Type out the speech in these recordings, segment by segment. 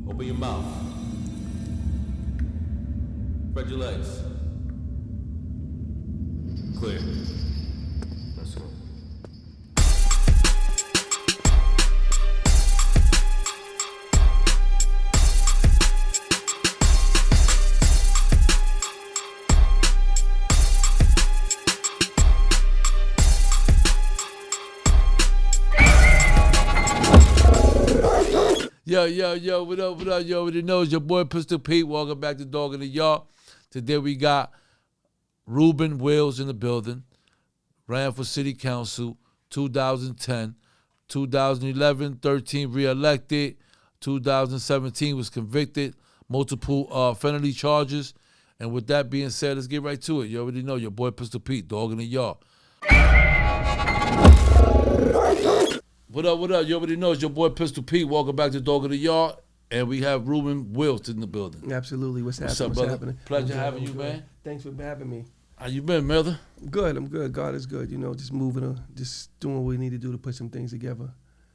Open your mouth. Spread your legs. Clear. Let's go. Yo, what up, yo, what it knows, your boy Pistol Pete, welcome back to Dog in the Yard. Today we got Ruben Wills in the building, ran for city council, 2010, 2011, 13 re-elected, 2017 was convicted, multiple felony charges, and with that being said, let's get right to it. You already know, your boy Pistol Pete, Dog in the Yard. What up? You already know it's your boy Pistol Pete. Welcome back to Dog of the Yard. And we have Ruben Wills in the building. Absolutely. What's What's happening? up, brother? Happening? Pleasure having you, man. Thanks for having me. How you been, brother? I'm good. God is good. You know, just moving, just doing what we need to do to put some things together.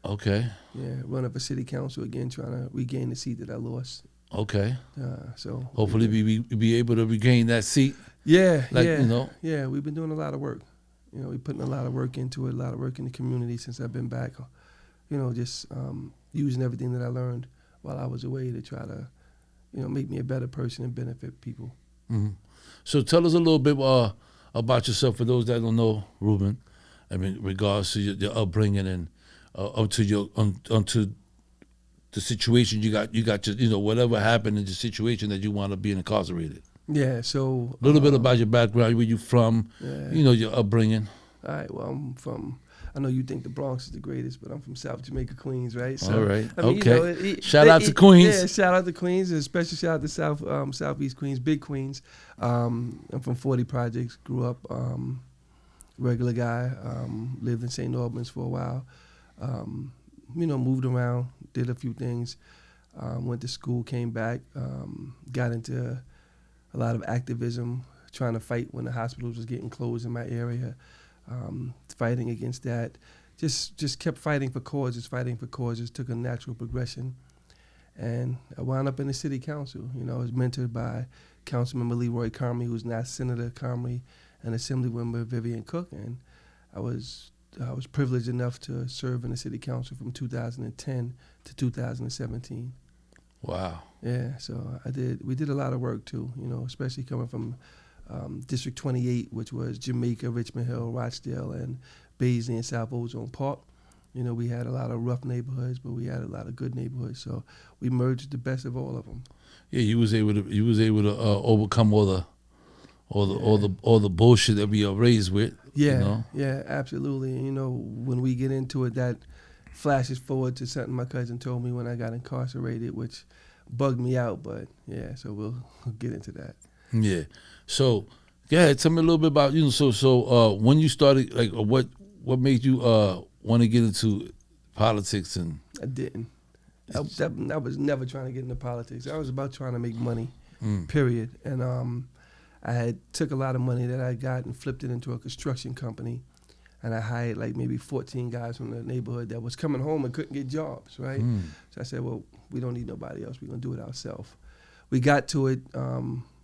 Okay. Yeah, running for city council again, trying to regain the seat that I lost. Okay. So hopefully we be able to regain that seat. Yeah, You know. Yeah, we've been doing a lot of work. You know, we're putting a lot of work into it, a lot of work in the community since I've been back. You know, just using everything that I learned while I was away to try to, you know, make me a better person and benefit people. Mm-hmm. So tell us a little bit about yourself for those that don't know, Ruben. I mean, regards to your upbringing and onto the situation you got your, you know, whatever happened in the situation that you want to be incarcerated. Yeah, so a little bit about your background, where you from, you know, your upbringing. All right, well, I'm from, I know you think the Bronx is the greatest, but I'm from South Jamaica, Queens, right? So, all right, I mean, okay. You know, shout out to Queens. Yeah, shout out to Queens, and especially shout out to Southeast Queens, big Queens. I'm from 40 Projects, grew up regular guy, lived in St. Albans for a while. You know, moved around, did a few things, went to school, came back, got into a lot of activism, trying to fight when the hospitals was getting closed in my area. Fighting against that, just kept fighting for causes, took a natural progression. And I wound up in the city council. You know, I was mentored by Councilmember Leroy Comrie, who's now Senator Comrie, and Assemblywoman Vivian Cook. And I was privileged enough to serve in the city council from 2010 to 2017. Wow. Yeah, so we did a lot of work too, you know, especially coming from District 28, which was Jamaica, Richmond Hill, Rochdale, and Baisley and South Ozone Park. You know, we had a lot of rough neighborhoods, but we had a lot of good neighborhoods. So we merged the best of all of them. Yeah, you was able to overcome all the bullshit that we are raised with. Yeah, you know? Yeah, absolutely. And, you know, when we get into it, that flashes forward to something my cousin told me when I got incarcerated, which bugged me out. But yeah, so we'll get into that. Yeah. So, yeah, tell me a little bit about, you know, so when you started, like, what made you want to get into politics? And I didn't. I was never trying to get into politics. I was about trying to make money, period. And I had took a lot of money that I got and flipped it into a construction company. And I hired like maybe 14 guys from the neighborhood that was coming home and couldn't get jobs, right? So I said, well, we don't need nobody else. We're going to do it ourselves. We got to it.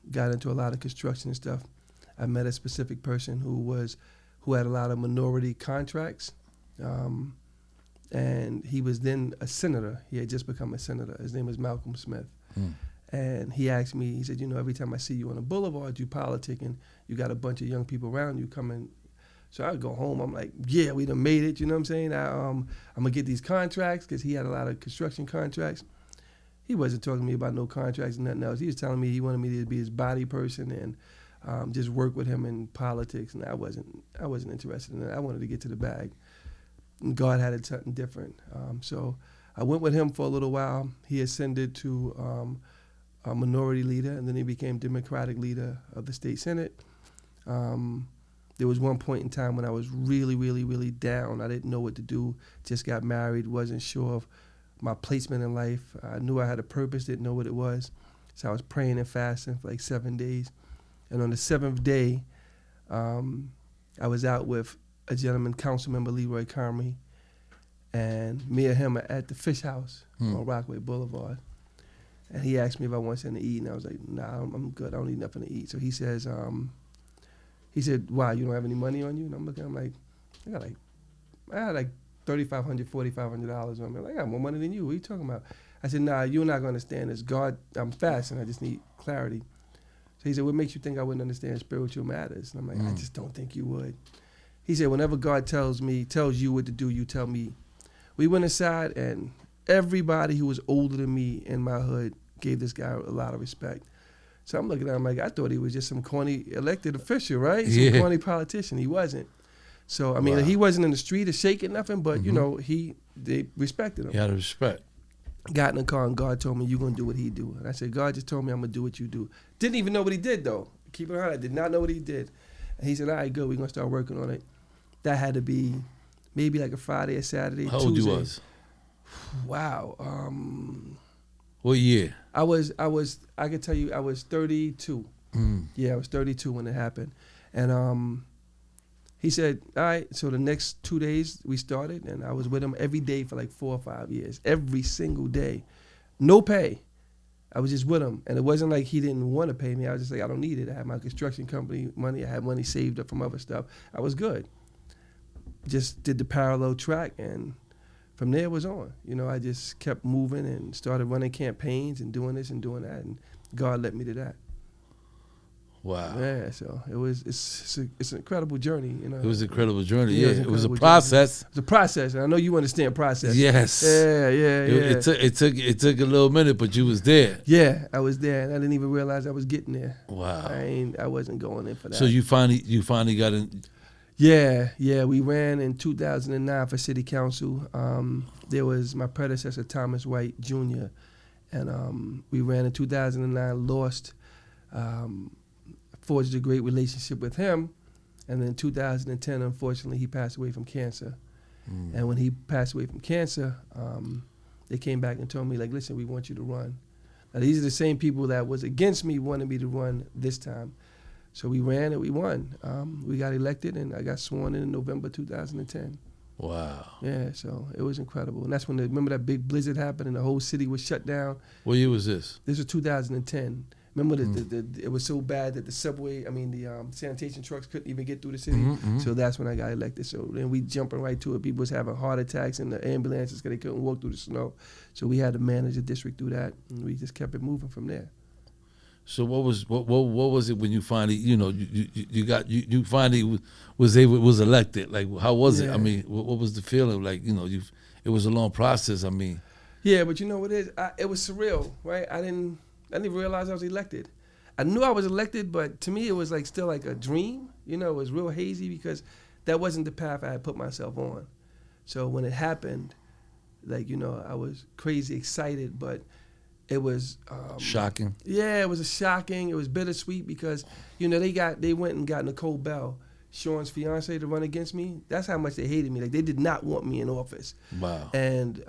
Got into a lot of construction and stuff. I met a specific person who had a lot of minority contracts, and he was then a senator. He had just become a senator. His name was Malcolm Smith. And he asked me, he said, you know, every time I see you on a boulevard, you politic, and you got a bunch of young people around you coming. So I would go home. I'm like, yeah, we done made it. You know what I'm saying? I'm going to get these contracts, because he had a lot of construction contracts. He wasn't talking to me about no contracts and nothing else. He was telling me he wanted me to be his body person and just work with him in politics. And I wasn't interested in that. I wanted to get to the bag. And God had it something different. So I went with him for a little while. He ascended to a minority leader, and then he became Democratic leader of the state Senate. There was one point in time when I was really, really, really down. I didn't know what to do. Just got married, wasn't sure of my placement in life. I knew I had a purpose, didn't know what it was. So I was praying and fasting for like 7 days. And on the 7th day, I was out with a gentleman, Councilmember Leroy Comrie, and me and him are at the Fish House on Rockaway Boulevard. And he asked me if I wanted something to eat, and I was like, nah, I'm good. I don't need nothing to eat. So he says, he said, why, you don't have any money on you? And I'm looking, I'm like, I had like $3,500, $4,500 on me. I'm like, I got more money than you. What are you talking about? I said, nah, you're not going to understand this. God, I'm fasting. I just need clarity. So he said, what makes you think I wouldn't understand spiritual matters? And I'm like, I just don't think you would. He said, whenever God tells you what to do, you tell me. We went inside, and everybody who was older than me in my hood gave this guy a lot of respect. So I'm looking at him like, I thought he was just some corny elected official, right? Some corny politician. He wasn't. So, I mean, he wasn't in the street or shaking nothing, but, you know, they respected him. You had respect. Got in the car, and God told me, you're going to do what he do. And I said, God just told me I'm going to do what you do. Didn't even know what he did, though. Keep it on, I did not know what he did. And he said, all right, good, we're going to start working on it. That had to be maybe like a Friday or Saturday. How old Tuesday. you was? Wow. What year? I could tell you I was 32. Yeah, I was 32 when it happened. And he said, all right, so the next 2 days we started, and I was with him every day for like 4 or 5 years, every single day. No pay. I was just with him. And it wasn't like he didn't want to pay me. I was just like, I don't need it. I had my construction company money. I had money saved up from other stuff. I was good. Just did the parallel track, and from there it was on. You know, I just kept moving and started running campaigns and doing this and doing that, and God led me to that. Wow. Yeah, so it's an incredible journey. You know, It was an incredible journey. Yeah, Yeah, it was a incredible process. It's a process, and I know you understand process. Yes. Yeah. It took a little minute, but you was there. Yeah, I was there, and I didn't even realize I was getting there. Wow. I wasn't going in for that. So you finally got in. Yeah, we ran in 2009 for city council. There was my predecessor, Thomas White Jr., and we ran in 2009, lost, forged a great relationship with him, and then in 2010, unfortunately, he passed away from cancer. And when he passed away from cancer, they came back and told me, like, listen, we want you to run. Now, these are the same people that was against me wanting me to run this time. So we ran and we won. We got elected, and I got sworn in November 2010. Wow. Yeah, so it was incredible. And that's when, remember that big blizzard happened and the whole city was shut down? What year was this? This was 2010. Remember it was so bad that the sanitation trucks couldn't even get through the city? So that's when I got elected. So then we jumping right to it. People was having heart attacks in the ambulances because they couldn't walk through the snow. So we had to manage the district through that, and we just kept it moving from there. So what was it when you finally, you finally was elected? Like, how was it? I mean, what was the feeling? Like, it was a long process. I mean, yeah, but you know what it is? It was surreal, right? I didn't even realize I was elected. I knew I was elected, but to me it was like still like a dream. It was real hazy because that wasn't the path I had put myself on. So when it happened, like, I was crazy excited, but it was shocking. Yeah, it was shocking. It was bittersweet because they went and got Nicole Bell, Sean's fiance, to run against me. That's how much they hated me. Like, they did not want me in office. Wow. And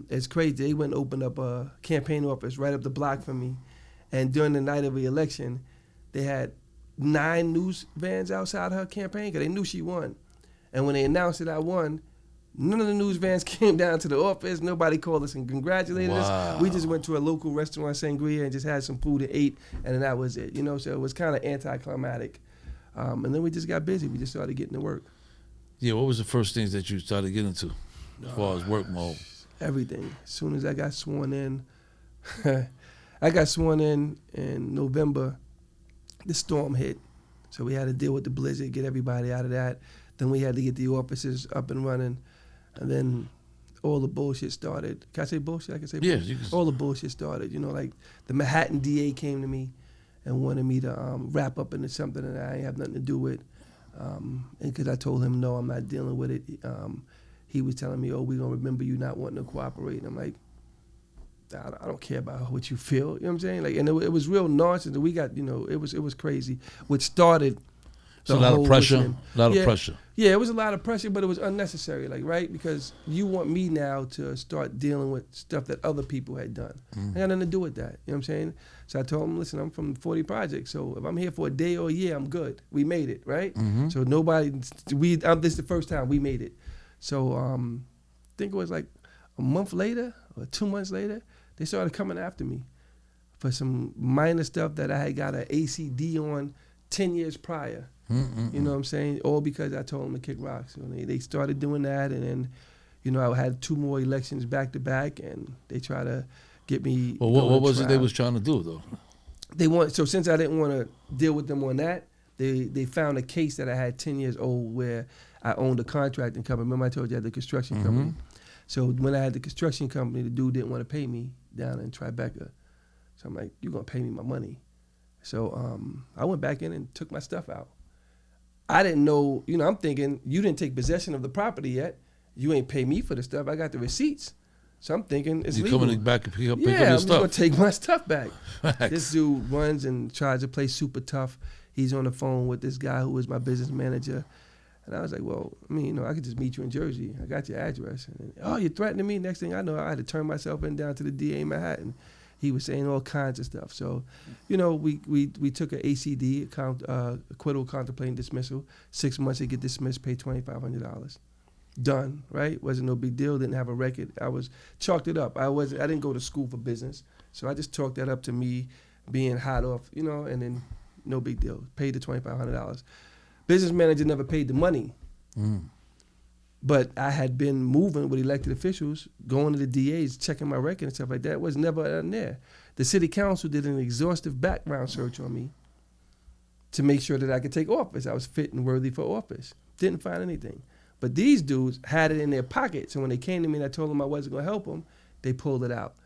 it's crazy. They went and opened up a campaign office right up the block from me. And during the night of the election, they had 9 news vans outside her campaign because they knew she won. And when they announced that I won, none of the news vans came down to the office. Nobody called us and congratulated us. We just went to a local restaurant, Sangria, and just had some food and ate, and then that was it. So it was kind of anticlimactic. And then we just got busy. We just started getting to work. Yeah, what was the first things that you started getting into as far as work mode? Everything. As soon as I got sworn in, I got sworn in November. The storm hit. So we had to deal with the blizzard, get everybody out of that. Then we had to get the offices up and running. And then all the bullshit started. Can I say bullshit? I can say bullshit. Yes, you can. All the bullshit started. Like the Manhattan DA came to me and wanted me to wrap up into something that I ain't have nothing to do with. And because I told him, no, I'm not dealing with it. He was telling me, we're going to remember you not wanting to cooperate. And I'm like, I don't care about what you feel. You know what I'm saying? Like, and it was real nonsense. We got, it was crazy. Which started So a lot of pressure. Pressure. Yeah, it was a lot of pressure, but it was unnecessary, like, right? Because you want me now to start dealing with stuff that other people had done. I got nothing to do with that. You know what I'm saying? So I told him, listen, I'm from 40 Project, so if I'm here for a day or a year, I'm good. We made it, right? So this is the first time we made it. So think it was like a month later or 2 months later, they started coming after me for some minor stuff that I had got an ACD on 10 years prior. You know what I'm saying? All because I told them to kick rocks. So they started doing that, and then, you know, I had 2 more elections back to back, and they tried to get me. Well, what was it they was trying to do, though? They want, so since I didn't want to deal with them on that, they found a case that I had 10 years old where I owned a contracting company. Remember I told you I had the construction company? So when I had the construction company, the dude didn't want to pay me down in Tribeca. So I'm like, you're going to pay me my money. So I went back in and took my stuff out. I didn't know, you know, I'm thinking, you didn't take possession of the property yet. You ain't pay me for the stuff. I got the receipts. So I'm thinking it's legal. You coming back and pick up your I'm stuff. just going to take my stuff back. Facts. This dude runs and tries to play super tough. He's on the phone with this guy who was my business manager. And I was like, well, I mean, you know, I could just meet you in Jersey. I got your address. And then, oh, you're threatening me? Next thing I know, I had to turn myself in down to the DA in Manhattan. He was saying all kinds of stuff. So, you know, we took an ACD, acquittal, contemplating dismissal. 6 months to get dismissed, pay $2,500. Done, right? Wasn't no big deal. Didn't have a record. I was chalked it up. I didn't go to school for business, so I just chalked that up to me being hot off, you know, and then no big deal. Paid the $2,500. Business manager never paid the money. But I had been moving with elected officials, going to the DAs, checking my record and stuff like that. It was never on there. The city council did an exhaustive background search on me to make sure that I could take office. I was fit and worthy for office. Didn't find anything. But these dudes had it in their pocket. So when they came to me and I told them I wasn't going to help them, they pulled it out.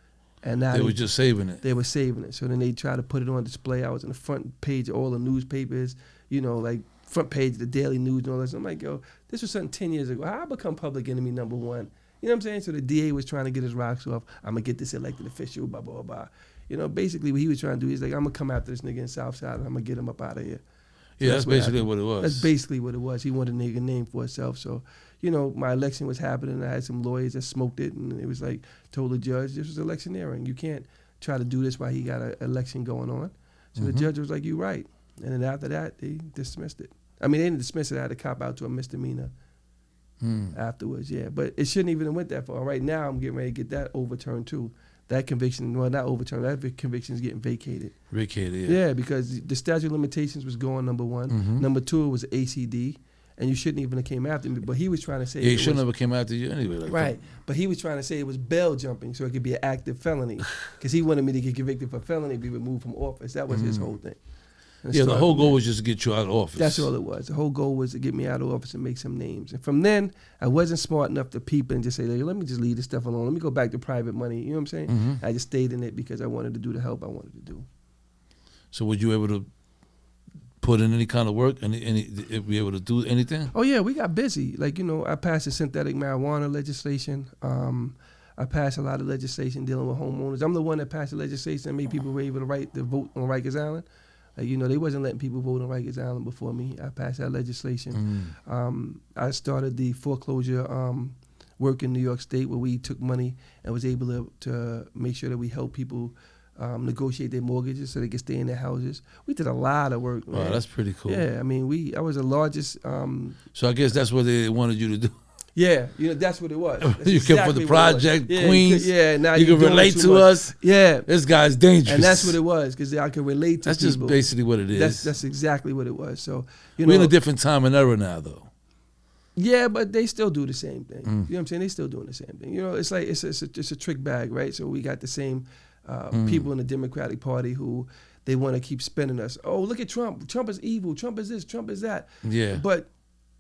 And now they were just saving it. They were saving it. So then they tried to put it on display. I was on the front page of all the newspapers, you know, like front page of the Daily News and all this. I'm like, yo, this was something 10 years ago. How I become public enemy number one? You know what I'm saying? So the DA was trying to get his rocks off. I'm going to get this elected official, blah, blah, blah. You know, basically what he was trying to do, he's like, I'm going to come after this nigga in Southside and I'm going to get him up out of here. So yeah, that's basically what it was. That's basically what it was. He wanted a nigga name for himself. So, you know, my election was happening. I had some lawyers that smoked it, and it was like, told the judge, this was electioneering. You can't try to do this while he got an election going on. So the judge was like, you right. And then after that, they dismissed it. I mean, they didn't dismiss it. I had to cop out to a misdemeanor afterwards, yeah. But it shouldn't even have went that far. Right now, I'm getting ready to get that overturned, too. That conviction, well, not overturned, that conviction is getting vacated. Vacated, yeah. Yeah, because the statute of limitations was going, number one. Number two, it was ACD, and you shouldn't even have came after me. But he was trying to say... Yeah, he shouldn't have came after you anyway. Like right, but he was trying to say it was bail jumping, so it could be an active felony. Because he wanted me to get convicted for felony, be removed from office. That was his whole thing. Yeah, the whole goal was just to get you out of office. That's all it was. The whole goal was to get me out of office and make some names. And from then, I wasn't smart enough to peep and just say, hey, let me just leave this stuff alone. Let me go back to private money. You know what I'm saying? I just stayed in it because I wanted to do the help I wanted to do. So were you able to put in any kind of work and be able to do anything? Oh, yeah, we got busy. Like, you know, I passed the synthetic marijuana legislation. I passed a lot of legislation dealing with homeowners. I'm the one that passed the legislation that made people were able to vote on Rikers Island. Like, you know, they wasn't letting people vote on Rikers Island before me. I passed that legislation. I started the foreclosure work in New York State where we took money and was able to make sure that we help people negotiate their mortgages so they could stay in their houses. We did a lot of work, man. Wow, that's pretty cool. Yeah, I mean, I was the largest. So I guess that's what they wanted you to do. Yeah, you know, that's what it was. That's you exactly came for the project, Queens. Yeah, now you can relate to us. Yeah. This guy's dangerous. And that's what it was, because I can relate to That's people. just basically what it is. That's exactly what it was. So, you know. We're in a different time and era now, though. Yeah, but they still do the same thing. You know what I'm saying? They still doing the same thing. You know, it's like, it's a trick bag, right? So we got the same people in the Democratic Party who they want to keep spending us. Oh, look at Trump. Trump is evil. Trump is this. Trump is that. Yeah. But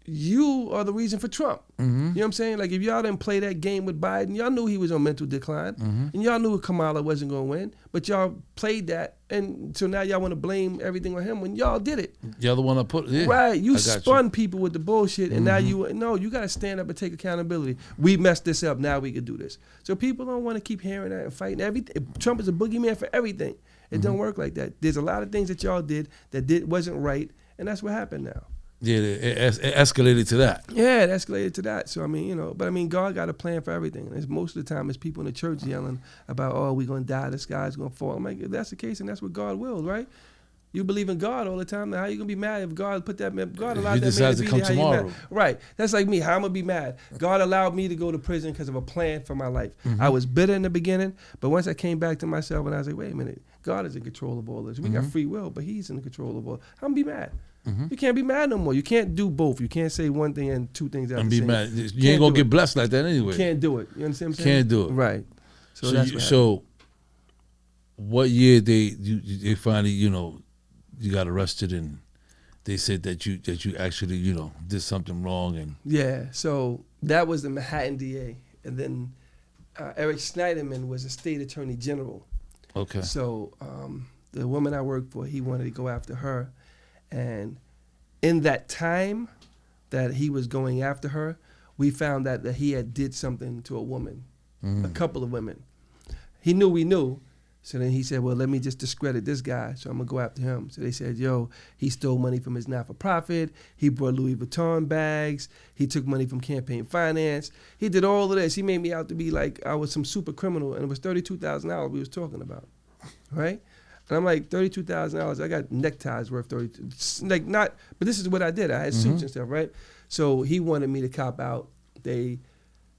you are the reason for Trump. You know what I'm saying? Like, if y'all didn't play that game with Biden, y'all knew he was on mental decline, and y'all knew Kamala wasn't going to win, but y'all played that, and so now y'all want to blame everything on him when y'all did it. Y'all the one that put it. Yeah, right. You spun people with the bullshit, and now you got to stand up and take accountability. We messed this up. Now we can do this. So people don't want to keep hearing that and fighting everything. Trump is a boogeyman for everything. It don't work like that. There's a lot of things that y'all did that wasn't right, and that's what happened now. Yeah, it escalated to that. Yeah, it escalated to that. So, I mean, you know, but I mean, God got a plan for everything. And most of the time, it's people in the church yelling about, oh, we're going to die, the sky's going to fall. I'm like, if that's the case, and that's what God wills, right? You believe in God all the time. Now how you gonna be mad if God put that man? God If allowed he that man decides to to be come there. How you tomorrow. mad? Right. That's like me. How I'm gonna be mad? God allowed me to go to prison because of a plan for my life. I was bitter in the beginning, but once I came back to myself and I was like, wait a minute, God is in control of all this. We got free will, but He's in control of all. I'm gonna be mad. You can't be mad no more. You can't do both. You can't say one thing and two things at And the be same. mad. You ain't gonna get blessed like that anyway. Can't do it. You understand what I'm saying? Can't do it. Right. So that's what happened. So what year they finally, you got arrested and they said that you actually, did something wrong and Yeah, so that was the Manhattan DA. And then Eric Schneiderman was a state attorney general. okay. So the woman I worked for, he wanted to go after her. And in that time that he was going after her, we found out that he had did something to a woman, a couple of women. He knew we knew. So then he said, well, let me just discredit this guy, so I'm going to go after him. So they said, yo, he stole money from his not-for-profit. He brought Louis Vuitton bags. He took money from campaign finance. He did all of this. He made me out to be like I was some super criminal, and it was $32,000 we was talking about, right? And I'm like, $32,000, I got neckties worth $32,000. Like not, but this is what I did. I had suits and stuff, right? So he wanted me to cop out.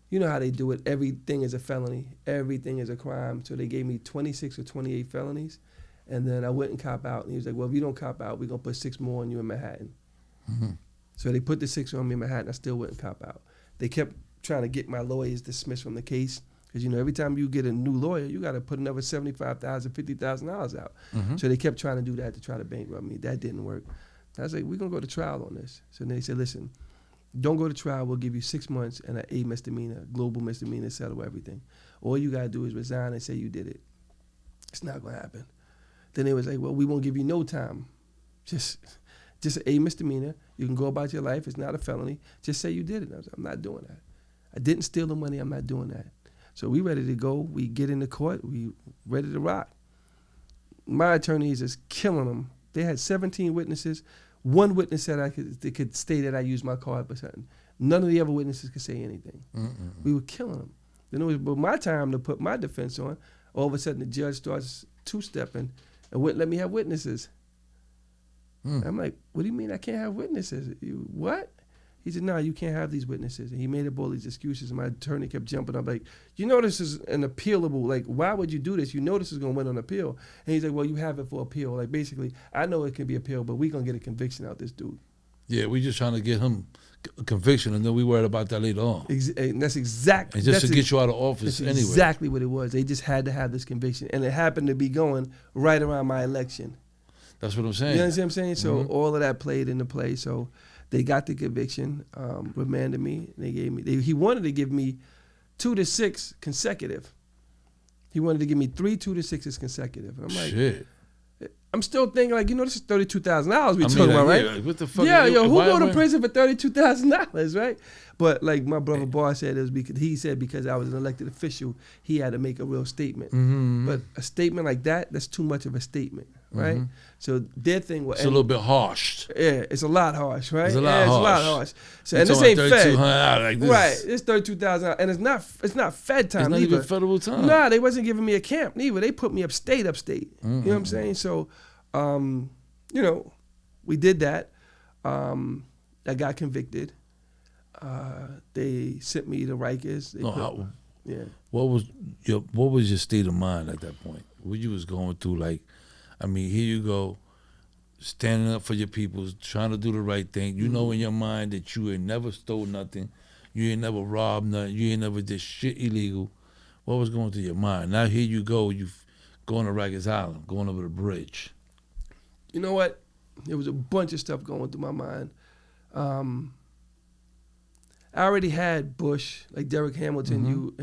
You know how they do it. Everything is a felony. Everything is a crime. So they gave me 26 or 28 felonies. And then I went and cop out. And he was like, well, if you don't cop out, we're going to put 6 more on you in Manhattan. So they put the 6 on me in Manhattan. I still wouldn't cop out. They kept trying to get my lawyers dismissed from the case. Because, every time you get a new lawyer, you got to put another $75,000, $50,000 out. So they kept trying to do that to try to bankrupt me. That didn't work. I was like, we're going to go to trial on this. So they said, listen, don't go to trial. We'll give you 6 months and a misdemeanor, global misdemeanor, settle everything. All you got to do is resign and say you did it. It's not going to happen. Then they was like, well, we won't give you no time. Just a misdemeanor. You can go about your life. It's not a felony. Just say you did it. I was like, I'm not doing that. I didn't steal the money. I'm not doing that. So we ready to go. We get into court. We ready to rock. My attorneys is killing them. They had 17 witnesses. One witness said they could say that I used my card, but none of the other witnesses could say anything. We were killing them. Then it was but my time to put my defense on. All of a sudden, the judge starts two-stepping and wouldn't let me have witnesses. I'm like, what do you mean I can't have witnesses? What? He said, no, you can't have these witnesses. And he made up all these excuses. And my attorney kept jumping up like, this is an appealable. Like, why would you do this? This is going to win on appeal. And he's like, well, you have it for appeal. Like, basically, I know it can be appealed, but we're going to get a conviction out this dude. Yeah, we just trying to get him a conviction, and then we worried about that later on. And that's exactly. And just to get you out of office anyway. Exactly what it was. They just had to have this conviction. And it happened to be going right around my election. That's what I'm saying. You understand what I'm saying? So all of that played into play. So they got the conviction, remanded me. They gave me. He wanted to give me 2 to 6 consecutive. He wanted to give me 3 2 to 6s consecutive. And I'm like, shit. I'm still thinking like, this is $32,000 we talking about, right? Yeah, what the fuck? Yeah, who go to prison for $32,000, right? But like my brother Bar said, it was because I was an elected official, he had to make a real statement. But a statement like that's too much of a statement, right? So their thing was it's a little bit harsh. Yeah, it's a lot harsh, right? It's a lot harsh. So and this ain't Fed, like this. Right? It's $32,000, and it's not Fed time. It's not either. even federal time. Nah, they wasn't giving me a camp neither. They put me upstate. You know what I'm saying? So, we did that. I got convicted. They sent me to Rikers. What was your state of mind at that point? What you was going through? Like, here you go, standing up for your people, trying to do the right thing. You know in your mind that you ain't never stole nothing, you ain't never robbed nothing, you ain't never did shit illegal. What was going through your mind? Now here you go, you going to Rikers Island, going over the bridge. You know what? There was a bunch of stuff going through my mind. I already had Bush, like Derek Hamilton,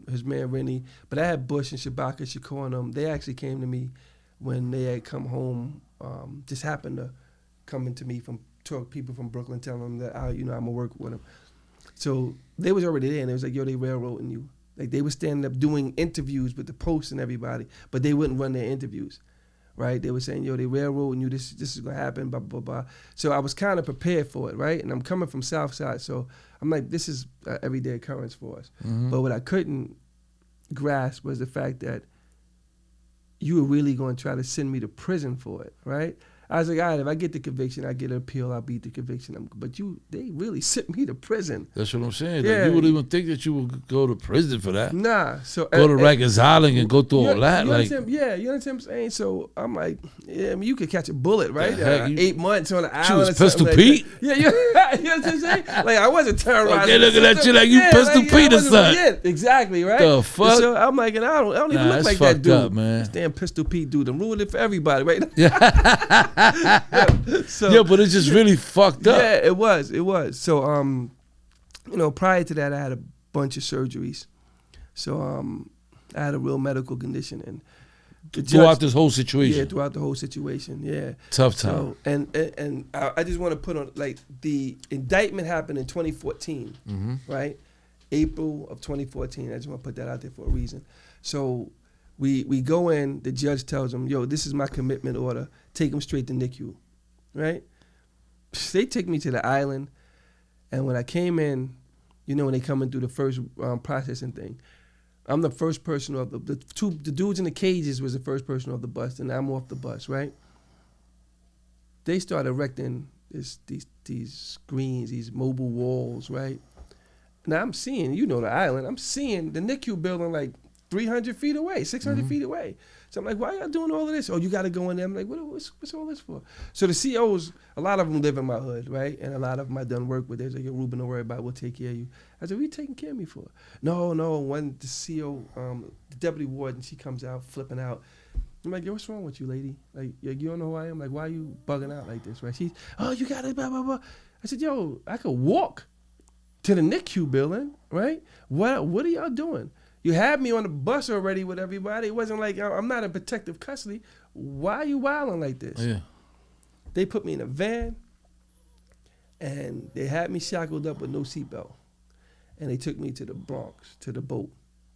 his man Rennie, but I had Bush and Shabaka Shakur and them. They actually came to me when they had come home. Just happened to come into me from people from Brooklyn, telling them that I'm gonna work with them. So they was already there, and they was like, "Yo, they railroading you." Like they were standing up doing interviews with the Post and everybody, but they wouldn't run their interviews. Right? They were saying, yo, they railroading you, this is gonna happen, blah, blah, blah. So I was kind of prepared for it, right? And I'm coming from South Side, so I'm like, this is an everyday occurrence for us. But what I couldn't grasp was the fact that you were really going to try to send me to prison for it, right? I was like, all right, if I get the conviction, I get an appeal, I'll beat the conviction. But they really sent me to prison. That's what I'm saying. Yeah. Like, you wouldn't even think that you would go to prison for that. Nah. So Go to Rikers Island and go through all that. You Like, understand, yeah, you understand what I'm saying? So I'm like, yeah, I mean, you could catch a bullet, right? The heck, 8 months on an she island. was or something Pistol like Pete? that. Yeah, you know what I'm saying? Like, I wasn't terrorizing. they looking at you like you Pistol Pete or I wasn't- something. Yeah, exactly, right? The fuck? So I'm like, and I don't even Nah, look that's like that fucked dude. up, man. This damn Pistol Pete dude, I'm ruined it for everybody, right? So, yeah, but it's just really fucked up. yeah, it was. So, you know, prior to that, I had a bunch of surgeries. So, I had a real medical condition, and the Throughout judge- this whole situation. yeah, throughout the whole situation, yeah. Tough time. So, and I just want to put on, like, the indictment happened in 2014, right? April of 2014. I just want to put that out there for a reason. So we go in, the judge tells them, yo, this is my commitment order. Take them straight to NICU, right? They take me to the island, and when I came in, you know, when they coming through the first processing thing, I'm the first person off the dudes in the cages was the first person off the bus, and I'm off the bus, right? They start erecting these screens, these mobile walls, right? Now I'm seeing, you know, the island. I'm seeing the NICU building like 300 feet away, 600 feet away. So I'm like, why y'all doing all of this? Oh, you got to go in there. I'm like, what's all this for? So the COs, a lot of them live in my hood, right? And a lot of them I done work with. They're like, Ruben, don't worry about it. We'll take care of you. I said, what are you taking care of me for? No. When the CO, the deputy warden, she comes out, flipping out. I'm like, yo, what's wrong with you, lady? Like, you don't know who I am? Like, why are you bugging out like this, right? She's, oh, you got it, blah, blah, blah. I said, yo, I could walk to the NICU building, right? What are y'all doing? You had me on the bus already with everybody. It wasn't like I'm not in protective custody. Why are you wilding like this? Yeah. They put me in a van, and they had me shackled up with no seatbelt. And they took me to the Bronx, to the boat.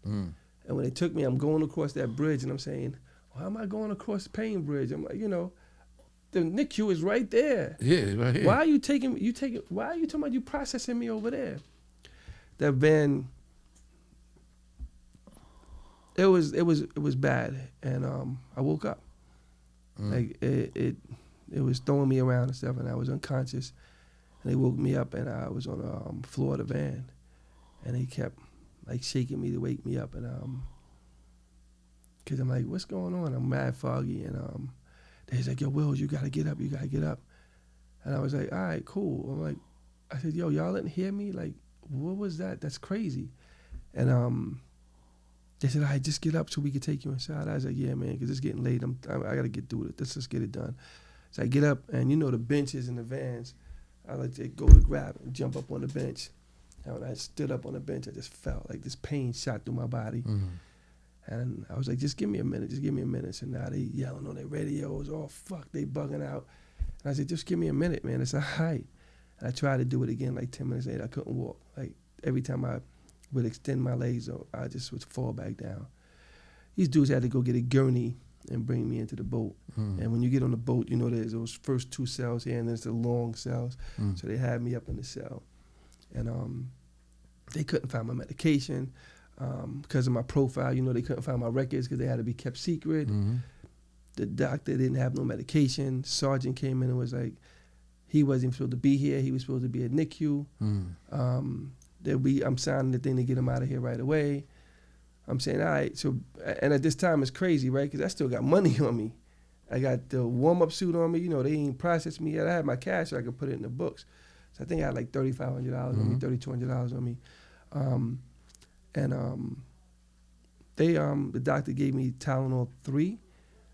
And when they took me, I'm going across that bridge, and I'm saying, why am I going across the Payne Bridge? I'm like, you know, the NICU is right there. Yeah, right here. Why are you why are you talking about you processing me over there? That van, it was bad, and I woke up. Like it was throwing me around and stuff, and I was unconscious. And they woke me up, and I was on the floor of the van, and they kept like shaking me to wake me up, and cause I'm like, what's going on? I'm mad foggy, and they was like, yo, Wills, you gotta get up, and I was like, all right, cool. I'm like, I said, yo, y'all didn't hear me? Like, what was that? That's crazy. And they said, all right, just get up so we can take you inside. I was like, yeah, man, because it's getting late. I got to get through it. Let's just get it done. So I get up, and you know the benches in the vans, I like to go to grab and jump up on the bench. And when I stood up on the bench, I just felt like this pain shot through my body. And I was like, just give me a minute. So now they yelling on their radios, oh, fuck, they bugging out. And I said, just give me a minute, man. It's all right. And I tried to do it again like 10 minutes later. I couldn't walk. Like every time I would extend my legs, I just would fall back down. These dudes had to go get a gurney and bring me into the boat. And when you get on the boat, you know there's those first 2 cells here, and there's the long cells. So they had me up in the cell. And they couldn't find my medication because of my profile. You know, they couldn't find my records because they had to be kept secret. The doctor didn't have no medication. Sergeant came in and was like, he wasn't supposed to be here. He was supposed to be at NICU. I'm signing the thing to get him out of here right away. I'm saying, all right. So, and at this time it's crazy, right? Because I still got money on me. I got the warm-up suit on me. You know, they ain't processed me yet. I had my cash so I could put it in the books. So I think I had like $3,500 on me, $3,200 on me. The doctor gave me Tylenol 3.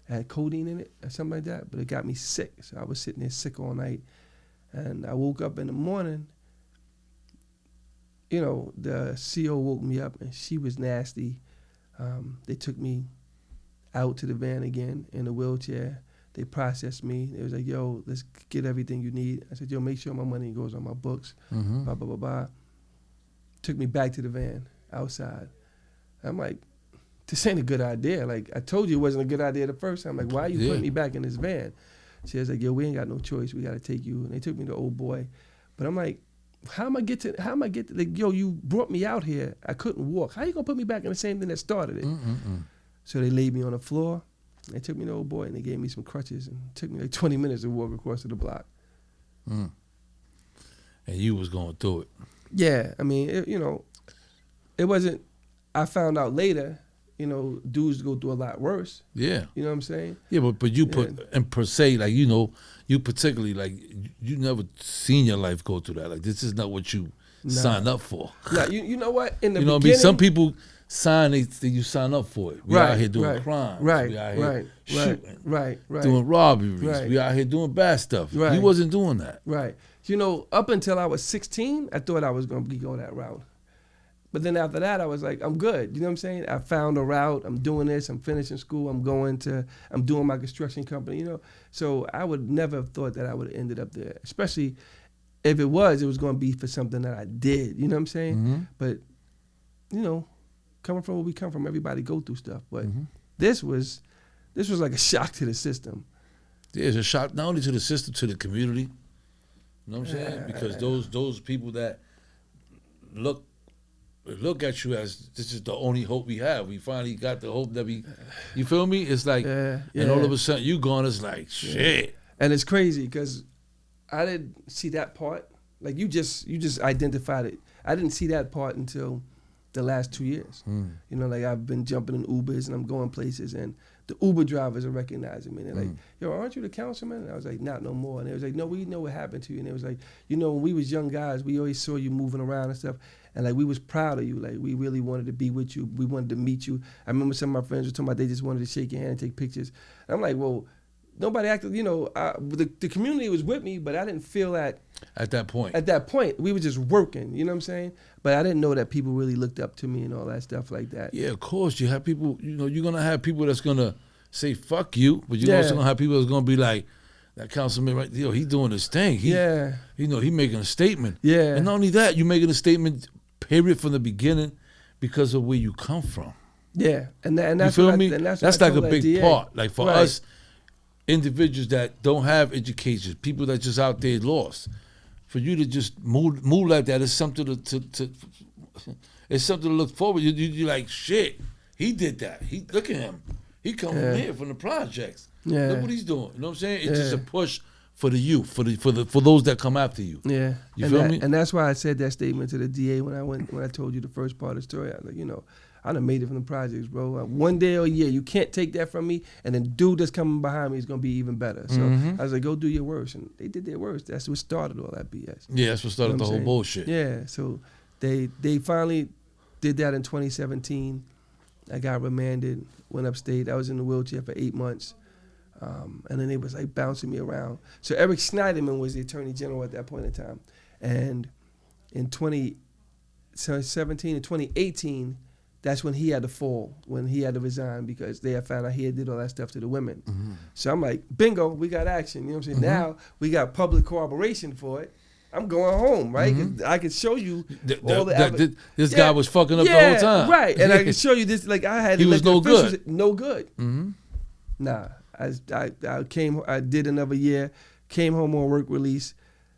It had codeine in it or something like that, but it got me sick. So I was sitting there sick all night. And I woke up in the morning, you know, the CO woke me up, and she was nasty. They took me out to the van again in a wheelchair. They processed me. They was like, yo, let's get everything you need. I said, yo, make sure my money goes on my books, blah, blah, blah, blah. Took me back to the van outside. I'm like, this ain't a good idea. Like, I told you it wasn't a good idea the first time. Like, why are you putting me back in this van? She was like, yo, we ain't got no choice. We got to take you. And they took me to Old Boy. But I'm like, how am I get to, like, yo, you brought me out here. I couldn't walk. How you going to put me back in the same thing that started it? So they laid me on the floor. They took me to Old Boy and they gave me some crutches and it took me like 20 minutes to walk across to the block. And you was going through it. Yeah, I mean, it wasn't. I found out later, dudes go through a lot worse. Yeah. You know what I'm saying? Yeah, but you put, and per se, like, you particularly, like, you never seen your life go through that. Like, this is not what you signed up for. Nah, you know what? In the you know what I mean? Some people sign, you sign up for it. We out here doing crimes. Right, we out here shooting. Right. Doing robberies. Right. We out here doing bad stuff. Right. You wasn't doing that. Right. Up until I was 16, I thought I was going to go that route. But then after that, I was like, I'm good. You know what I'm saying? I found a route. I'm doing this. I'm finishing school. I'm doing my construction company, So I would never have thought that I would have ended up there, especially if it was going to be for something that I did. You know what I'm saying? Mm-hmm. But, coming from where we come from, everybody go through stuff. But this was like a shock to the system. Yeah, it's a shock not only to the system, to the community. You know what I'm saying? Because those people that look at you as this is the only hope we have. We finally got the hope that you feel me? It's like, and all of a sudden you gone, it's like, shit. And it's crazy because I didn't see that part. Like you just identified it. I didn't see that part until the last 2 years. Like I've been jumping in Ubers and I'm going places and the Uber drivers are recognizing me. And they're like, yo, aren't you the councilman? And I was like, not no more. And they was like, no, we know what happened to you. And it was like, when we was young guys, we always saw you moving around and stuff. And like, we was proud of you. Like, we really wanted to be with you. We wanted to meet you. I remember some of my friends were talking about they just wanted to shake your hand and take pictures. And I'm like, well, nobody acted, the community was with me, but I didn't feel that. At that point. At that point, we were just working, you know what I'm saying? But I didn't know that people really looked up to me and all that stuff like that. Yeah, of course. You have people, you're going to have people that's going to say, fuck you, but you're also going to have people that's going to be like, that councilman, right, he's doing his thing. He making a statement. Yeah. And not only that, you're making a statement, period, from the beginning because of where you come from. Yeah. And that's you feel me? That's like a big DA. part. Like for us, individuals that don't have education, people that just out there lost, for you to just move like that is something to it's something to look forward. You're like, shit, he did that. Look at him. He come from here, from the projects. Yeah. Look what he's doing. You know what I'm saying? It's just a push for the youth, for those that come after you. Yeah. You feel me? And that's why I said that statement to the DA when I told you the first part of the story. I was like, I done made it from the projects, bro. One day a year, you can't take that from me, and then dude that's coming behind me is gonna be even better. So I was like, go do your worst, and they did their worst. That's what started all that BS. Yeah, that's what started the whole bullshit. Yeah, so they finally did that in 2017. I got remanded, went upstate. I was in the wheelchair for 8 months, and then they was like bouncing me around. So Eric Schneiderman was the attorney general at that point in time, and in 2017 and 2018. That's when he had to fall, when he had to resign because they had found out he had did all that stuff to the women. So I'm like, bingo, we got action. You know what I'm saying? Now we got public corroboration for it. I'm going home, right? 'Cause I can show you all the this guy was fucking up the whole time. Right. And I can show you this, like I had. He was no good. No good. Nah. I did another year, came home on work release.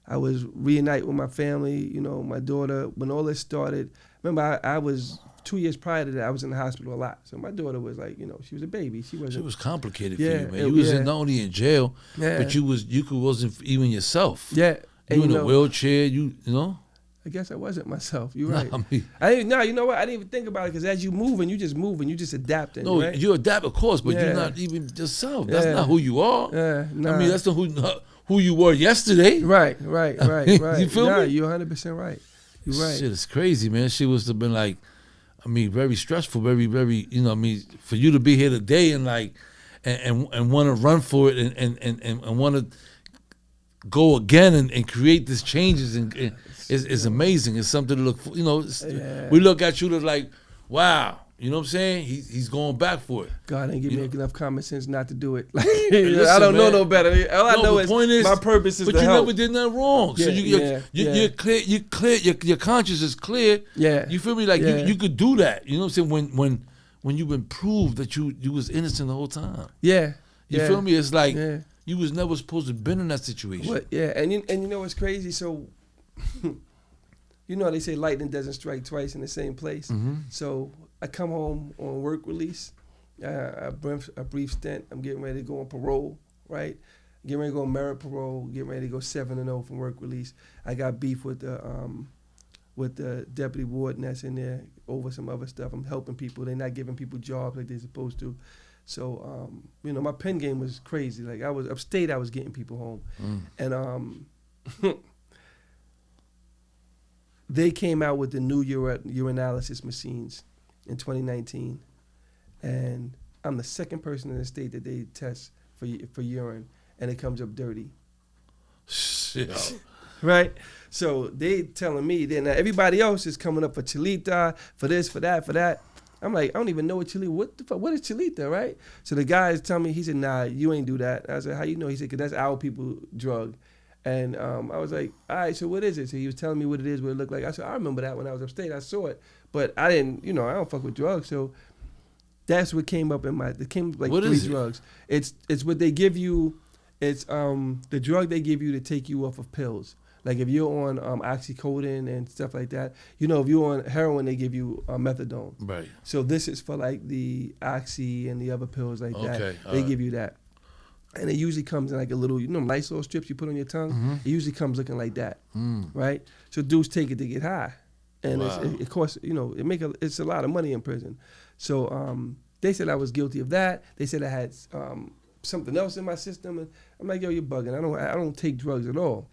I was reunite with my family, my daughter. When all this started, remember I was 2 years prior to that, I was in the hospital a lot. So my daughter was like, she was a baby. She was complicated for you, man. You was not only in jail, but you wasn't even yourself. Yeah. You in a wheelchair, you know? I guess I wasn't myself. You're right. You know what? I didn't even think about it because as you moving, you just adapting. No, right? you adapt, of course, but you're not even yourself. That's not who you are. Nah. I mean, that's not who you were yesterday. Right. You feel me? You're 100% right. You're right. Shit, it's crazy, man. She was have been like, very stressful, very, very, for you to be here today and like, and want to run for it and want to go again and create these changes and is amazing. It's something to look for. We look at you like, wow. You know what I'm saying? He's going back for it. God ain't give me enough common sense not to do it. Listen, I don't know man. no better. All I know is my purpose is to help. But you never did nothing wrong. So you're clear. You're clear. Your conscience is clear. Yeah. You feel me? Like you could do that. You know what I'm saying? When you've been proved that you was innocent the whole time. Yeah. You feel me? It's like you was never supposed to have been in that situation. What? Yeah. And you know what's crazy? So they say lightning doesn't strike twice in the same place. So I come home on work release, A brief stint. I'm getting ready to go on parole, right? Getting ready to go on merit parole. Getting ready to go 7-0 from work release. I got beef with the deputy warden that's in there over some other stuff. I'm helping people. They're not giving people jobs like they're supposed to. So, my pen game was crazy. Like, I was upstate, I was getting people home. And they came out with the new urinalysis machines in 2019. And I'm the second person in the state that they test for urine, and it comes up dirty. Shit. Right? So they telling me that now everybody else is coming up for Chalita, for this, for that, for that. I'm like, I don't even know what Chalita, what the fuck, what is Chalita, right? So the guy is telling me, he said, nah, you ain't do that. I said, how you know? He said, because that's our people drug. And I was like, all right, so what is it? So he was telling me what it is, what it looked like. I said, I remember that when I was upstate. I saw it. But I didn't, I don't fuck with drugs. So that's what came up it came up like what 3 is drugs. It's what they give you. It's the drug they give you to take you off of pills. Like if you're on oxycodone and stuff like that, if you're on heroin, they give you methadone. Right. So this is for like the oxy and the other pills like that. Okay, They give you that. And it usually comes in like a little, Lysol strips you put on your tongue? Mm-hmm. It usually comes looking like that, right? So dudes take it to get high. And Wow. it costs, it's a lot of money in prison. So they said I was guilty of that. They said I had something else in my system. And I'm like, yo, you're bugging. I don't take drugs at all.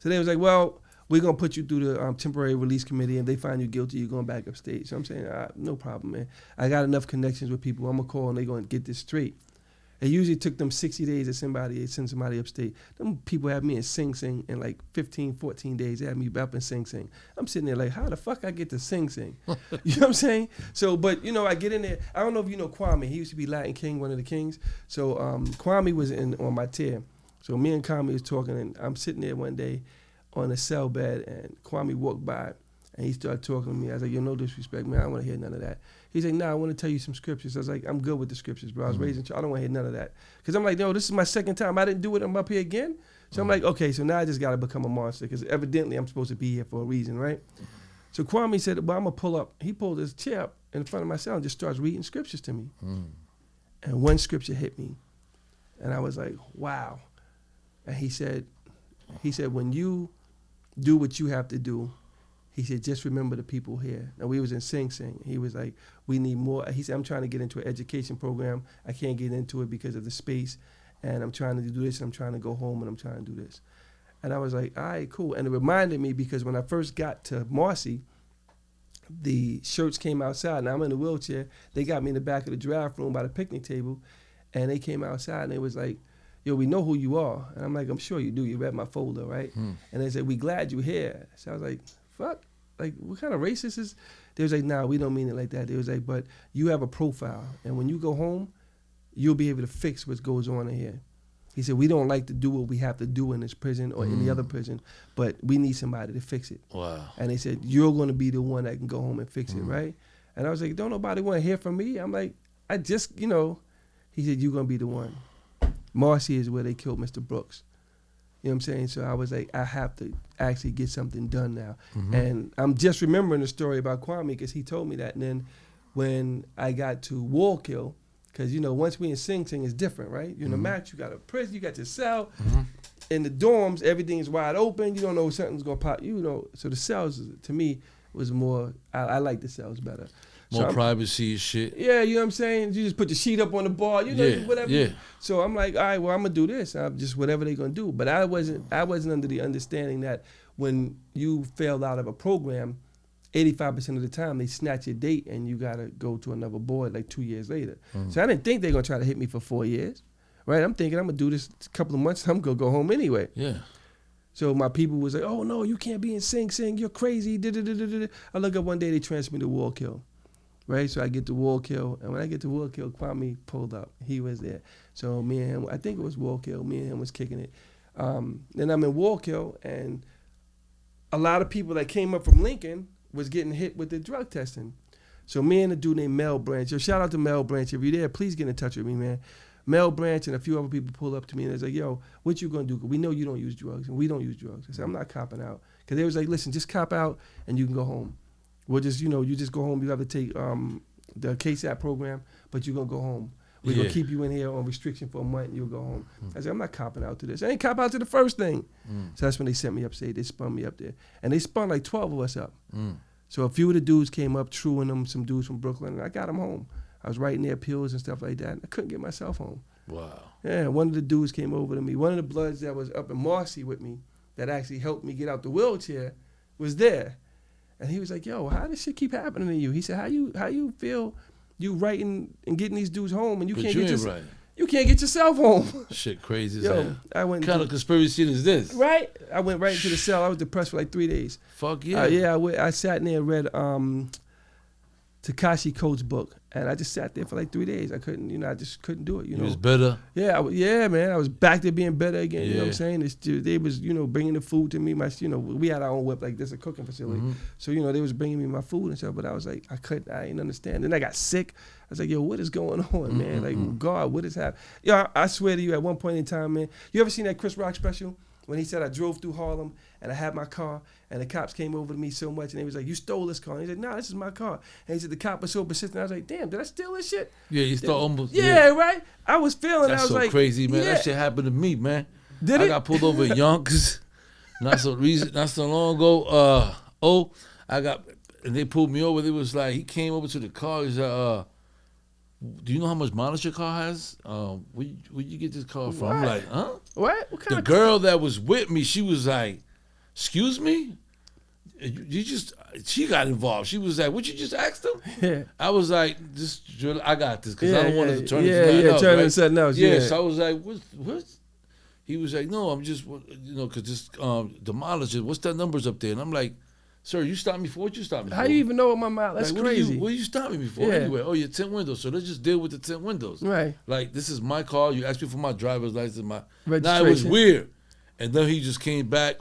So they was like, well, we're going to put you through the temporary release committee, and they find you guilty, you're going back upstate. So I'm saying, no problem, man. I got enough connections with people. I'm going to call, and they're going to get this straight. It usually took them 60 days to send somebody upstate. Them people have me in Sing Sing in like 15, 14 days. They had me up in Sing Sing. I'm sitting there like, how the fuck I get to Sing Sing? You know what I'm saying? So, but, I get in there. I don't know if you know Kwame. He used to be Latin King, one of the kings. So Kwame was on my tier. So me and Kwame was talking, and I'm sitting there one day on a cell bed, and Kwame walked by, and he started talking to me. I was like, no disrespect, man. I don't want to hear none of that. He's like, nah, I want to tell you some scriptures. I was like, I'm good with the scriptures, bro. I was raised in church. I don't want to hear none of that. Because I'm like, this is my second time. I didn't do it. I'm up here again. So I'm like, okay, so now I just got to become a monster, because evidently I'm supposed to be here for a reason, right? So Kwame said, well, I'm going to pull up. He pulled his chair up in front of my cell and just starts reading scriptures to me. And one scripture hit me. And I was like, wow. And he said, when you do what you have to do, he said, just remember the people here. Now, we was in Sing Sing. He was like, we need more. He said, I'm trying to get into an education program. I can't get into it because of the space. And I'm trying to do this, and I'm trying to go home, and I'm trying to do this. And I was like, all right, cool. And it reminded me, because when I first got to Marcy, the shirts came outside, and I'm in a wheelchair. They got me in the back of the draft room by the picnic table, and they came outside, and they was like, yo, we know who you are. And I'm like, I'm sure you do. You read my folder, right? And they said, we glad you're here. So I was like, fuck, like, what kind of racist is? They was like, nah, we don't mean it like that. They was like, but you have a profile, and when you go home, you'll be able to fix what goes on in here. He said, we don't like to do what we have to do in this prison or in the other prison, but we need somebody to fix it. Wow. And they said, you're going to be the one that can go home and fix it, right? And I was like, don't nobody want to hear from me? I'm like, I just, he said, you're going to be the one. Marcy is where they killed Mr. Brooks. You know what I'm saying? So I was like, I have to actually get something done now. And I'm just remembering the story about Kwame, because he told me that. And then when I got to Wallkill, because, once we in Sing Sing, it's different, right? You're in the max, you got a prison, you got your cell. In the dorms, everything is wide open. You don't know if something's going to pop. So the cells, to me, was more, I like the cells better. More So privacy and shit. yeah, you know what I'm saying? You just put the sheet up on the bar, whatever. Yeah. So I'm like, all right, well, I'm gonna do this. I'm just whatever they're gonna do. But I wasn't under the understanding that when you failed out of a program, 85% of the time they snatch your date and you gotta go to another board like 2 years later. So I didn't think they're gonna try to hit me for 4 years, right? I'm thinking I'm gonna do this a couple of months. I'm gonna go home anyway. Yeah. So my people was like, oh no, you can't be in Sing Sing. You're crazy. I look up one day, they transfer me to Wallkill. Right, so I get to Wallkill, and when I get to Wallkill, Kwame pulled up. He was there. So me and him, I think it was Wallkill, me and him was kicking it. Then I'm in Wallkill, and a lot of people that came up from Lincoln was getting hit with the drug testing. So me and a dude named Mel Branch, shout out to Mel Branch. If you're there, please get in touch with me, man. Mel Branch and a few other people pulled up to me, and they was like, yo, what you gonna do? 'Cause we know you don't use drugs, and we don't use drugs. I said, I'm not copping out. Because they was like, listen, just cop out, and you can go home. We'll just, you just go home. You have to take the KSAP program, but you're gonna go home. We're gonna keep you in here on restriction for a month and you'll go home. I said, I'm not copping out to this. I ain't cop out to the first thing. So that's when they sent me upstate. They spun me up there. And they spun like 12 of us up. So a few of the dudes came up, True and them, some dudes from Brooklyn, and I got them home. I was writing their appeals and stuff like that. And I couldn't get myself home. Wow. Yeah, one of the dudes came over to me. One of the Bloods that was up in Marcy with me that actually helped me get out the wheelchair was there. And he was like, yo, how does shit keep happening to you? He said, how you feel you writing and getting these dudes home and you can't get yourself home? Shit crazy as Yo, hell. I went What kind of conspiracy is this? Right? I went right into the cell. I was depressed for like 3 days. Fuck yeah. I sat in there and read Takashi Coates' book. And I just sat there for like 3 days. I couldn't, I just couldn't do it. You was bitter? Yeah, man. I was back to being better again. You know what I'm Yeah. saying? They was, bringing the food to me. We had our own whip, like this, a cooking facility. So, they was bringing me my food and stuff. But I was like, I didn't understand. Then I got sick. I was like, yo, what is going on, man? Like, God, what is happening? Yo, I swear to you, at one point in time, man, you ever seen that Chris Rock special? When he said I drove through Harlem and I had my car and the cops came over to me so much and they was like, you stole this car. And he said, no, this is my car. And he said, the cop was so persistent. I was like, damn, did I steal this shit? Yeah, you stole almost. Yeah, right? I was feeling, That's I was so like. crazy, man. Yeah. That shit happened to me, man. Did I it? got pulled over in Yonkers not so long ago. And they pulled me over. It was like, he came over to the car. He said, do you know how much mileage your car has? Where'd you get this car from? I'm like, huh? What? What kind The of girl that was with me, she was like, excuse me? She got involved. She was like, what, you just asked him? Yeah. I was like, I got this, because I don't want it to turn into something else. Turn right? into something else. Yeah. So I was like, what? He was like, no, I'm just, because this demolishes, what's that numbers up there? And I'm like, sir, you stopped me for what you stopped me for? How you even know what my mouth? That's like, crazy. What are you stopping me for Yeah. anyway? Oh, your tint windows. So let's just deal with the tint windows. Right. Like, this is my car. You asked me for my driver's license. Nah, it was Registration. weird. And then he just came back.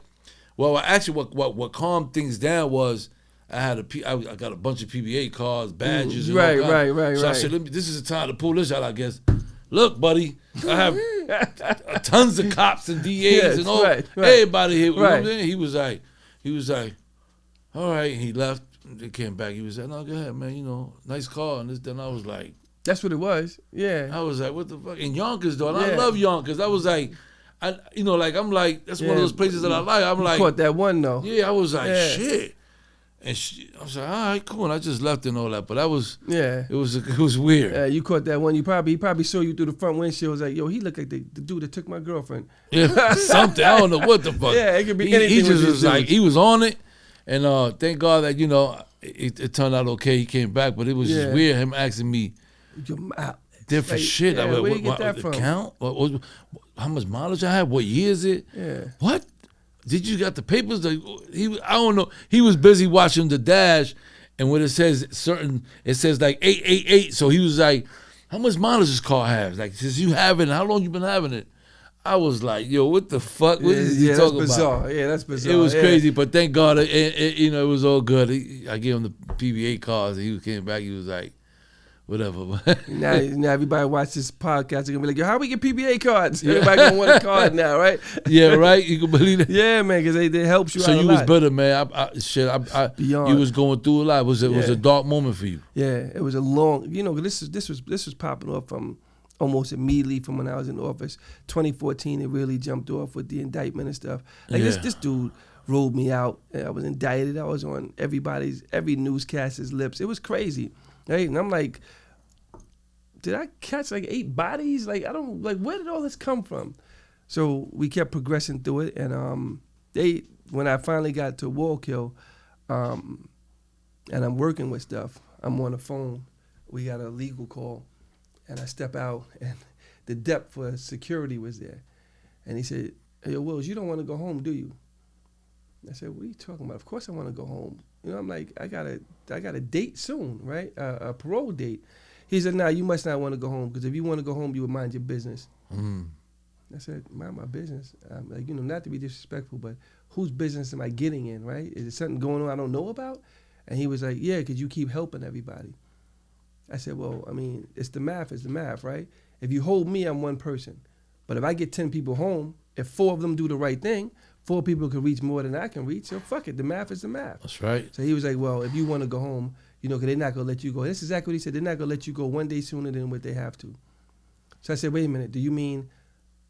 Well, actually, what calmed things down was I got a bunch of PBA cards, badges, and all kinds. Right. So I said, this is the time to pull this out, I guess. Look, buddy, I have tons of cops and DAs and all everybody here. You know what I'm saying? He was like, all right. He left. He came back. He was like, no, go ahead, man. Nice car. And this. Then I was like, that's what it was. Yeah. I was like, what the fuck? In Yonkers, though. And I love Yonkers. I was like, that's one of those places that I like. I'm like, caught that one though. Yeah, I was like, shit. And I was like, all right, cool. And I just left and all that. But it was weird. Yeah, you caught that one. He probably saw you through the front windshield. Was like, yo, he looked like the dude that took my girlfriend. Yeah, something. I don't know what the fuck. Yeah, it could be anything. He just with was like, he was on it. And thank God that, it turned out okay. He came back. But it was just weird, him asking me different shit. Yeah, where you get that from? Count? How much mileage I have? What year is it? Yeah. What? Did you got the papers? I don't know. He was busy watching the dash, and when it says it says like 888. So he was like, how much mileage this car has? Like, since you have it, how long you been having it? I was like, yo, what the fuck? What is he talking about? Yeah, that's bizarre. It was crazy, but thank God, it was all good. I gave him the PBA cards, and he came back. He was like, whatever. now everybody watch this podcast. They're gonna be like, yo, how we get PBA cards? Everybody gonna want a card now, right? Yeah, right. You can believe that. Yeah, man, because they helps you out a lot. So you was better, man. Beyond. You was going through a lot. It was a dark moment for you. Yeah, it was a long. This was popping off from almost immediately from when I was in office. 2014, it really jumped off with the indictment and stuff. Like this dude rolled me out. I was indicted. I was on every newscaster's lips. It was crazy, right? And I'm like, did I catch like 8 bodies? Like, where did all this come from? So we kept progressing through it, and when I finally got to Wallkill, and I'm working with stuff, I'm on the phone. We got a legal call, and I step out, and the depth for security was there, and he said, "Hey, Wills, you don't want to go home, do you?" I said, "What are you talking about? Of course I want to go home. I'm like, I got a date soon, right? A parole date." He said, "Nah, you must not want to go home, because if you want to go home, you would mind your business." I said, "Mind my business?" I'm like, not to be disrespectful, but whose business am I getting in, right? Is there something going on I don't know about? And he was like, "Yeah, because you keep helping everybody." I said, "Well, I mean, it's the math, right? If you hold me, I'm one person. But if I get 10 people home, if 4 of them do the right thing, 4 people can reach more than I can reach, so fuck it, the math is the math." That's right. So he was like, "Well, if you want to go home, because they're not going to let you go. That's exactly what he said. They're not going to let you go one day sooner than what they have to. So I said, wait a minute. Do you mean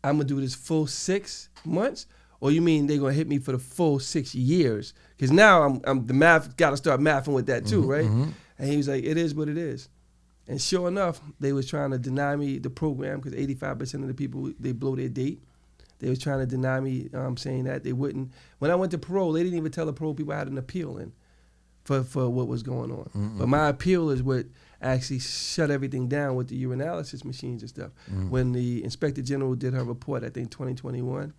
I'm going to do this full 6 months? Or you mean they're going to hit me for the full 6 years? Because now I'm the math, got to start mathing with that too, right? Mm-hmm. And he was like, it is what it is. And sure enough, they was trying to deny me the program because 85% of the people, they blow their date. They was trying to deny me saying that they wouldn't. When I went to parole, they didn't even tell the parole people I had an appeal in for what was going on. Mm-hmm. But my appeal is what actually shut everything down with the urinalysis machines and stuff. Mm-hmm. When the Inspector General did her report, I think 2021,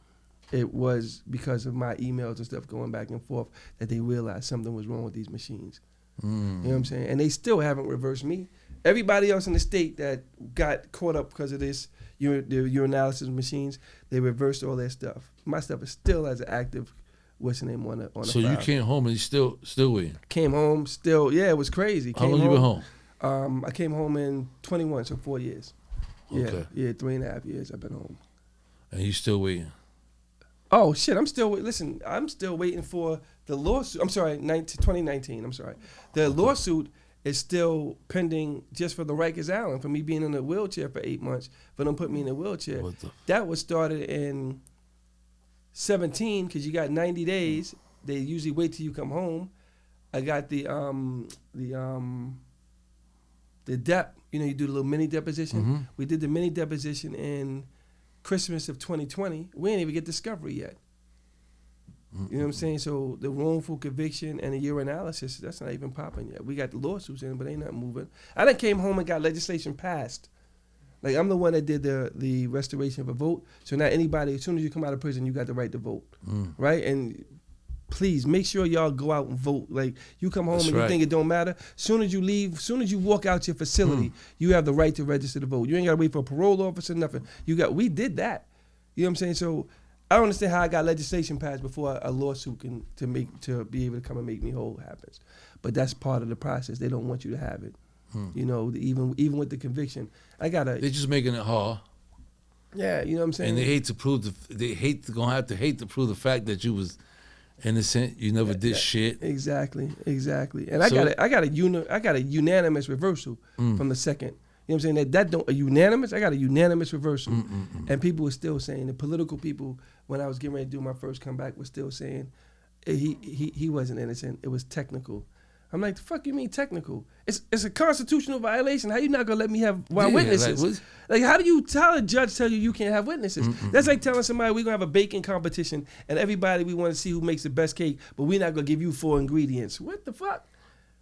it was because of my emails and stuff going back and forth that they realized something was wrong with these machines. Mm-hmm. You know what I'm saying? And they still haven't reversed me. Everybody else in the state that got caught up because of this, the urinalysis machines, they reversed all their stuff. My stuff is still as an active, what's the name, on the So file. you came home and you still waiting? Came home still, yeah, it was crazy. How long you been home? I came home in 21, so 4 years. Okay. Yeah, 3.5 years I've been home. And you still waiting? Oh, shit, I'm still waiting for the lawsuit. I'm sorry, 2019, I'm sorry. The lawsuit is still pending just for the Rikers Island, for me being in a wheelchair for 8 months, for them putting me in a wheelchair. That was started in 17, because you got 90 days. They usually wait till you come home. I got the dep, you do the little mini deposition. Mm-hmm. We did the mini deposition in Christmas of 2020. We didn't even get discovery yet. You know what I'm saying? So the wrongful conviction and the urinalysis, that's not even popping yet. We got the lawsuits in, but they not moving. I done came home and got legislation passed. Like, I'm the one that did the restoration of a vote. So now anybody, as soon as you come out of prison, you got the right to vote, right? And please make sure y'all go out and vote. Like, you come home and you think it don't matter. Soon as you leave, soon as you walk out your facility, you have the right to register to vote. You ain't got to wait for a parole officer, nothing. We did that. You know what I'm saying? So I don't understand how I got legislation passed before a lawsuit to be able to come and make me whole happens. But that's part of the process. They don't want you to have it. Even with the conviction, they're just making it hard. Yeah, you know what I'm saying. And they hate to prove to prove the fact that you was innocent. You never did shit. Exactly. And I got a unanimous reversal from the second. You know what I'm saying? I got a unanimous reversal. And people were still saying, the political people, when I was getting ready to do my first comeback, were still saying he wasn't innocent. It was technical. I'm like, the fuck you mean technical? It's a constitutional violation. How you not gonna let me have my witnesses? Like, how do you tell a judge you can't have witnesses? That's like telling somebody we're gonna have a baking competition and everybody we want to see who makes the best cake, but we're not gonna give you 4 ingredients. What the fuck?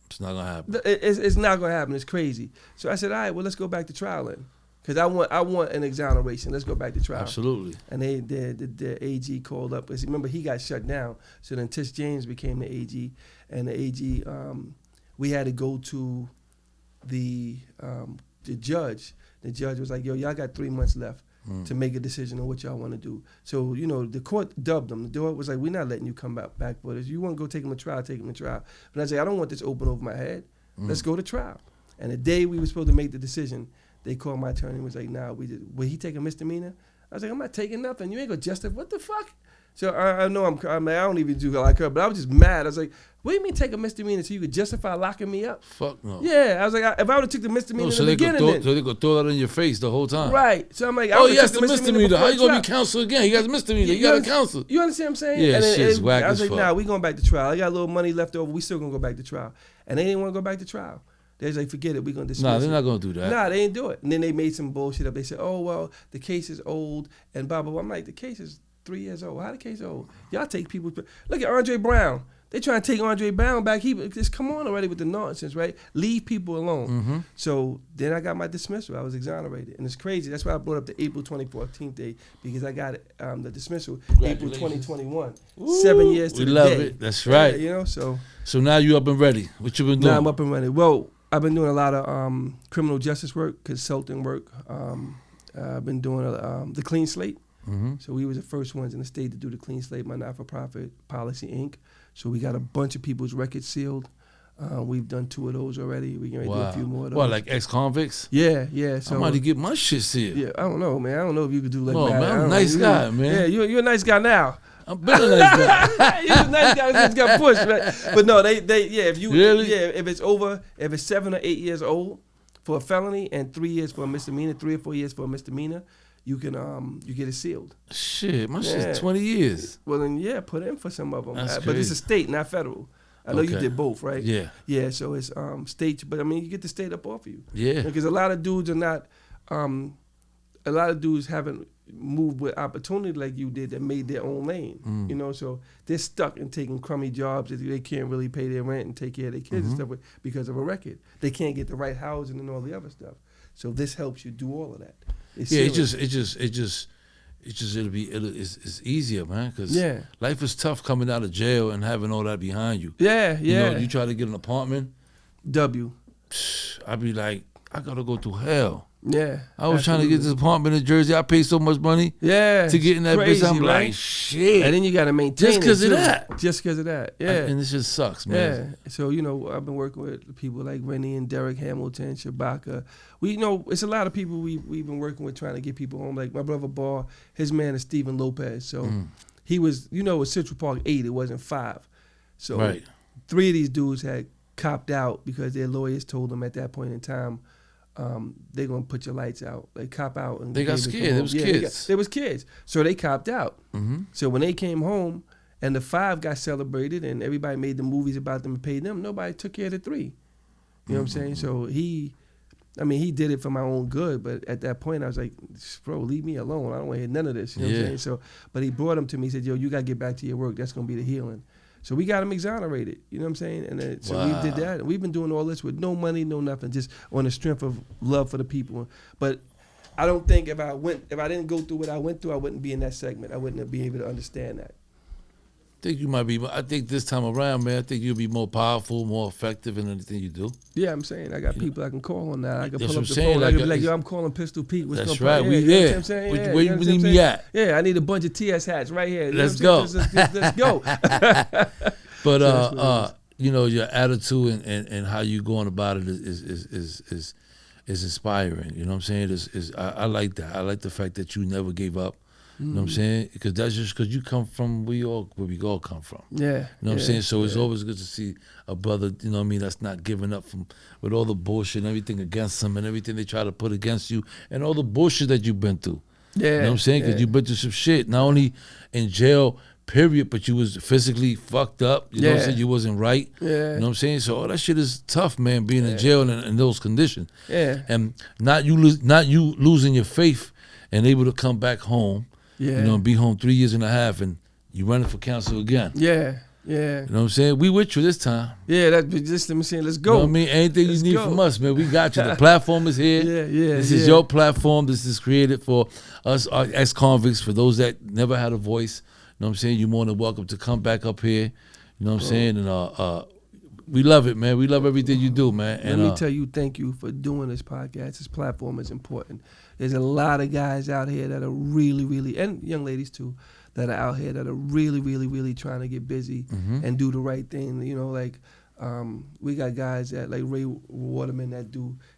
It's not gonna happen. It's not gonna happen. It's crazy. So I said, all right, well, let's go back to trial then, because I want an exoneration. Let's go back to trial. Absolutely. And the AG called up. Because remember, he got shut down. So then Tish James became the AG, and the AG, we had to go to the judge. The judge was like, yo, y'all got 3 months left to make a decision on what y'all want to do. So, the court dubbed them. The court was like, we're not letting you come back for this. You want to go take him to trial, take him to trial. But I said, I don't want this open over my head. Let's go to trial. And the day we were supposed to make the decision, they called my attorney and was like, nah, will he take a misdemeanor? I was like, I'm not taking nothing. You ain't going to justify. What the fuck? So I know I don't even do like her, but I was just mad. I was like, what do you mean take a misdemeanor so you could justify locking me up? Fuck no. Yeah, I was like, if I would have took the misdemeanor in the beginning, so they could throw that in your face the whole time. Right. So I'm like, oh, yes, the misdemeanor. How you going to be counsel again? He got a misdemeanor. You got to counsel. You understand what I'm saying? Yeah, shit's whack I was as like, fuck. nah, we going back to trial. I got a little money left over. We still going to go back to trial. And they didn't want to go back to trial. They was like, forget it, we're going to dismiss it. Nah, they're not going to do that. Nah, they didn't do it. And then they made some bullshit up. They said, oh, well, the case is old and blah, blah, blah. I'm like, the case is 3 years old. How the case old? Y'all take people. Look at Andre Brown. They trying to take Andre Brown back. Just come on already with the nonsense, right? Leave people alone. So then I got my dismissal. I was exonerated. And it's crazy. That's why I brought up the April 2014 day, because I got the dismissal April 2021. Ooh, 7 years to the day. We love it. That's right. Yeah, So now you up and ready. What you been doing? Now I'm up and running. Well, I've been doing a lot of criminal justice work, consulting work. I've been doing the Clean Slate. So we was the first ones in the state to do the Clean Slate, my not-for-profit, Policy Inc. So we got a bunch of people's records sealed. We've done 2 of those already. We're going to do a few more of those. What, like ex-convicts? Yeah. So I'm about to get my shit sealed. Yeah, I don't know, man. I don't know if you could do like that. Man, I'm a nice guy, man. Yeah, you're a nice guy now. I'm been a nice guy. He's a nice guy. He just got pushed, right? But no, they Really? if it's 7 or 8 years old for a felony and 3 years for a misdemeanor, 3 or 4 years for a misdemeanor, you can you get it sealed. Shit, my Yeah. shit's 20 years. Well, then put in for some of them. That's But it's crazy. a state, not federal. I know you Okay. did both, right? Yeah. Yeah, so it's state, but I mean, you get the state up off of you. Yeah. Because a lot of dudes are not, a lot of dudes haven't moved with opportunity like you did that made their own lane. You know, so they're stuck in taking crummy jobs that they can't really pay their rent and take care of their kids and stuff with, because of a record. They can't get the right housing and all the other stuff. So this helps you do all of that. It's it's easier, man, because Yeah. life is tough coming out of jail and having all that behind you. Yeah, You yeah. know, you try to get an apartment, W. I'd be like, I gotta go through hell. Yeah. I was trying to get this apartment in Jersey. I paid so much money Yeah. to get in that crazy, bitch. I'm right? like, shit. And then you got to maintain Just 'cause it, of too. that. Just because of that. Yeah. And this just sucks, man. Yeah. So, you know, I've been working with people like Rennie and Derek Hamilton, Shabaka. It's a lot of people we've been working with trying to get people home. Like my brother Bar, his man is Stephen Lopez. So he was, it was Central Park 8, it wasn't 5. So Right. 3 of these dudes had copped out because their lawyers told them at that point in time, they're going to put your lights out. They cop out. And They got gave it to scared. them. They was Yeah, kids. They was kids. So they copped out. Mm-hmm. So when they came home and the 5 got celebrated and everybody made the movies about them and paid them, nobody took care of the 3. You know what I'm saying? So he did it for my own good, but at that point I was like, bro, leave me alone. I don't want to hear none of this. You know what I'm saying? So, but he brought him to me. He said, yo, you got to get back to your work. That's going to be the healing. So we got him exonerated. You know what I'm saying? And then, so we did that. And we've been doing all this with no money, no nothing, just on the strength of love for the people. But I don't think if I didn't go through what I went through, I wouldn't be in that segment. I wouldn't be able to understand that. I think this time around, man, I think you'll be more powerful, more effective in anything you do. Yeah, I'm saying I got people I can call on that. I can That's pull what up I'm the phone. saying. I can be Like, like, yo, I'm calling Pistol Pete. What's That's going on? right. We You know what there. I'm saying? Where Yeah, you know what I'm need me saying? at? Yeah, I need a bunch of TS hats right here. You know Let's what I'm go. saying? Let's go. But that's what your attitude and how you going about it is inspiring. You know what I'm saying? I like that. I like the fact that you never gave up. You know what I'm saying? Because that's just because you come from where we all come from. Yeah. You know what I'm saying? So it's always good to see a brother, you know what I mean, that's not giving up from with all the bullshit and everything against them and everything they try to put against you and all the bullshit that you've been through. Yeah. You know what I'm saying? Because you've been through some shit, not only in jail, period, but you was physically fucked up. You know what I'm saying? You wasn't right. Yeah. You know what I'm saying? So all that shit is tough, man, being in jail in those conditions. Yeah. And not you losing your faith and able to come back home. Yeah. You know, and be home 3 years and a half, and you running for council again. Yeah. Yeah. You know what I'm saying? We with you this time. Yeah. Just let me say, let's go. You know what I mean? Anything Let's you need go. from us, man, we got you. The platform is here. Yeah. This is your platform. This is created for us ex-convicts, for those that never had a voice. You know what I'm saying? You're more than welcome to come back up here. You know what I'm saying? And we love it, man. We love everything you do, man. And Let me tell you, thank you for doing this podcast. This platform is important. There's a lot of guys out here that are really, really, and young ladies too, that are out here that are really, really, really trying to get busy and do the right thing. You know, like we got guys that like Ray Waterman that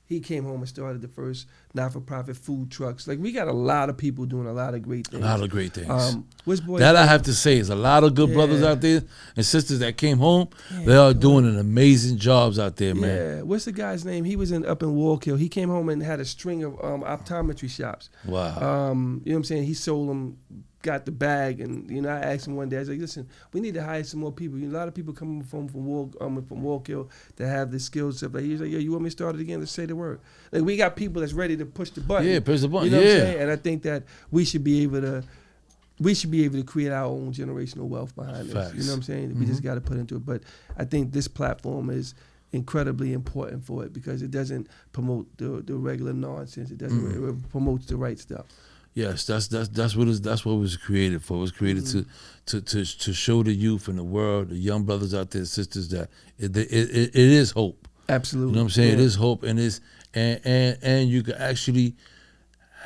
he came home and started the first not-for-profit food trucks. Like we got a lot of people doing a lot of great things. a lot of great things. What's boy? That I have to say is a lot of good brothers out there and sisters that came home. They are doing an amazing jobs out there, man. Yeah, what's the guy's name? He was up in Wallkill. He came home and had a string of optometry shops. Wow. You know what I'm saying? He sold them, got the bag, and I asked him one day, I was like, listen, we need to hire some more people. A lot of people coming from Wallkill that have the skills stuff. Like he was like, yo, you want me to start it again? Let's say the word. Like we got people that's ready to push the button. Yeah, push the button. You know what I'm Yeah. saying? And I think that we should be able to create our own generational wealth behind this. Facts. You know what I'm saying? We just got to put into it. But I think this platform is incredibly important for it because it doesn't promote the regular nonsense. It doesn't. It promotes the right stuff. Yes, that's what it was created for. It was created to show the youth and the world, the young brothers out there, sisters, that it is hope. Absolutely. You know what I'm saying? It is hope, and and you can actually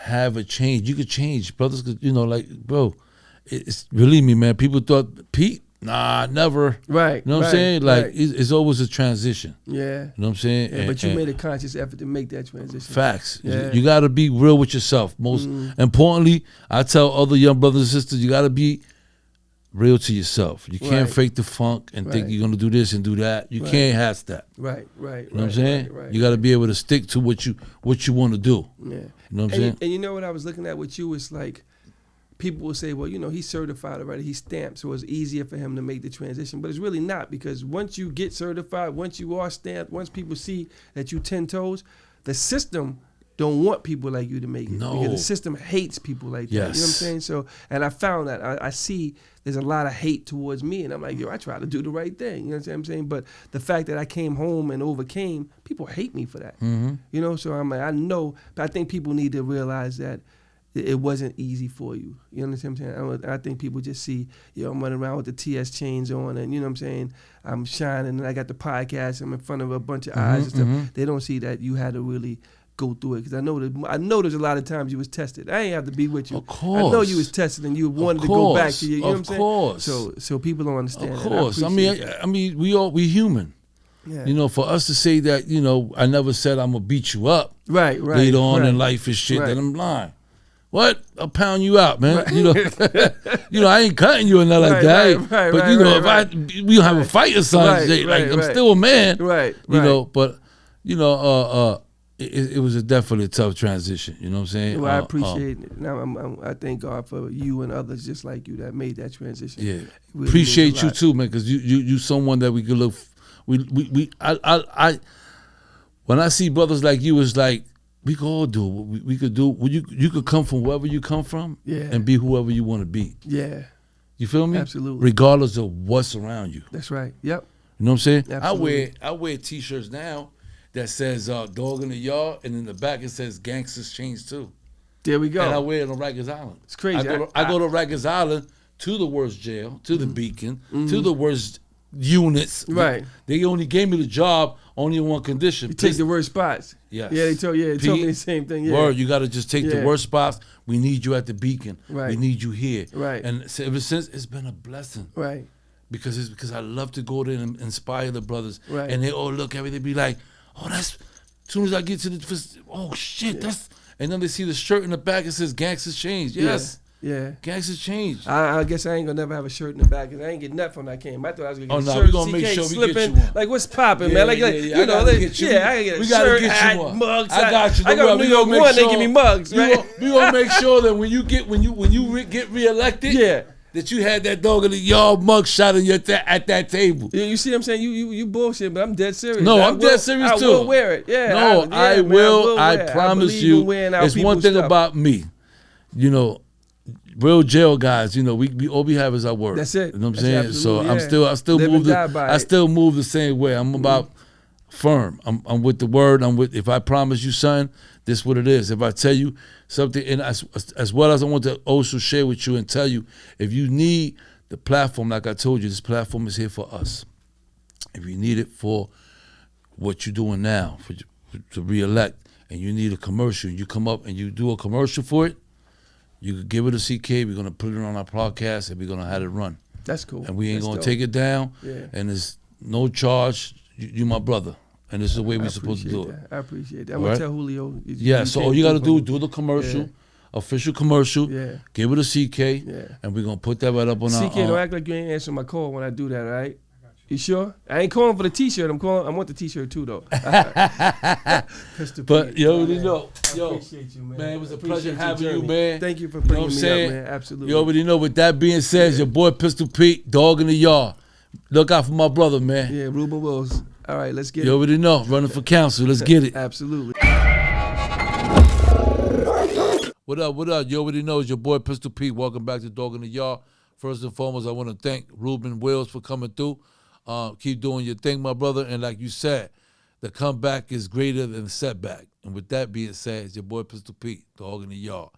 have a change. You could change, brothers. Like bro, it's believe me, man. People thought Pete, nah, never. Right. You know what I'm saying? Like it's always a transition. Yeah. You know what I'm saying? Yeah, but you made a conscious effort to make that transition. Facts. Yeah. You got to be real with yourself. Most importantly, I tell other young brothers and sisters, you got to be real to yourself. You can't Right. fake the funk and think Right. you're gonna do this and do that. You Right. can't have that. Right. You know what I'm saying? Right. You got to be able to stick to what you want to do. Yeah. You know what I'm And, saying? and you know what I was looking at with you is like, people will say, well, you know, he's certified already, he's stamped, so it's easier for him to make the transition. But it's really not, because once you get certified, once you are stamped, once people see that you 10 toes, the system don't want people like you to make it. No. Because the system hates people like that. You know what I'm Yes. saying? So, and I found that. I see there's a lot of hate towards me, and I'm like, yo, I try to do the right thing. You know what I'm saying? But the fact that I came home and overcame, people hate me for that. Mm-hmm. You know, so I'm like, I know, but I think people need to realize that it wasn't easy for you. You understand what I'm saying? I think people just see, yo, I'm running around with the TS chains on, and you know what I'm saying? I'm shining, and I got the podcast, I'm in front of a bunch of eyes and stuff. They don't see that you had to really go through it, because I know there's a lot of times you was tested. I ain't have to be with you. Of course. I know you was tested, and you wanted to go back to you. You know what I'm saying? Of course. So people don't understand. Of that. course. I appreciate that. mean, we human. Yeah. You know, for us to say that, you know, I never said I'm gonna beat you up right. later on right. in life and shit, Right. then I'm lying. What? I'll pound you out, man. Right. You know, you know, I ain't cutting you or nothing like that. Right, but you know, if we don't have a fight or something, like I'm still a man. Right. You know, but you know, it was definitely a tough transition. You know what I'm saying? Well, I appreciate it. Now I thank God for you and others just like you that made that transition. Yeah, Really appreciate means a you lot. too, man, because you someone that we could look. I when I see brothers like you, it's like we could all do what we could do. You could come from wherever you come from, Yeah. and be whoever you want to be. Yeah, You feel me? Absolutely. Regardless of what's around you. that's right. Yep. You know what I'm saying? Absolutely. I wear T-shirts now that says "Dog in the Yard," and in the back it says "Gangsters Change Too." There we go. And I wear it on Rikers Island. It's crazy. I go to Rikers Island, to the worst jail, to the Beacon, Mm-hmm. to the worst units. Right. They only gave me the job only in one condition. You take the worst spots. Yes. Yeah, they told me the same thing. Yeah. Word, you got to just take the Yeah. worst spots. We need you at the Beacon. Right. We need you here. Right. And ever since, it's been a blessing. Right. Because I love to go there and inspire the brothers. Right. And they all look at me, they be like, oh, that's, as soon as I get to oh shit, that's, and then they see the shirt in the back, it says Gangsters Change. Yes. Yeah. Gangsters Change. I guess I ain't gonna never have a shirt in the back, 'cause I ain't get nothing when I came. I thought I was gonna get Oh, a no, shirt. we gonna make CK sure we slipping. get you one. Like, what's popping, Yeah, man? Like, yeah. you I know, gotta like, get you. yeah, I gotta get a We gotta shirt. get you I had one. mugs. I got you. I go to We New York gonna make One, they sure- give me mugs, right? We gonna make sure that when you get get reelected, Yeah. that you had that Dog in the Yard mug shot in at that table. You see what I'm saying? You bullshit, but I'm dead serious. No, I I'm dead serious I too. will wear it. Yeah. No, I will. I wear it. promise believe you. in wearing our It's one people's thing stuff. about me. You know, real jail guys. You know, we all we have is our word. That's it. You know what I'm That's saying? absolutely, So yeah. I still Live move and die by I it. still move the same way. I'm about firm. I'm with the word. If I promise you something, this is what it is. If I tell you something, and as well as I want to also share with you and tell you, if you need the platform, like I told you, this platform is here for us. If you need it for what you're doing now, to re-elect, and you need a commercial, you come up and you do a commercial for it, you could give it to CK. We're going to put it on our podcast, and we're going to have it run. That's cool. And we ain't That's going to dope. take it down, Yeah. and there's no charge. You my brother, and this is the way we're supposed to do it. I appreciate that. I'm All going right? to tell Julio. Yeah, so all you got to do the commercial, Yeah. official commercial, Yeah. give it to CK, Yeah. and we're going to put that right up on our... CK, don't act like you ain't answering my call when I do that, all right? You sure? I ain't calling for the T-shirt. I want the T-shirt too, though. But you already know. I Yo, appreciate you, man. man, it was a Appreciate pleasure your having you, journey. man. Thank you for You know bringing what I'm me saying? up, man. Absolutely. You already know. With that being said, it's your boy Pistol Pete, Dog in the Yard. Look out for my brother, man. Yeah, Ruben Wills. All right, let's get You it. already know. Running for council. Let's get it. Absolutely. What up, what up? You already know it's your boy Pistol Pete. Welcome back to Dog in the Yard. First and foremost, I want to thank Ruben Wills for coming through. Keep doing your thing, my brother. And like you said, the comeback is greater than the setback. And with that being said, it's your boy Pistol Pete, Dog in the Yard.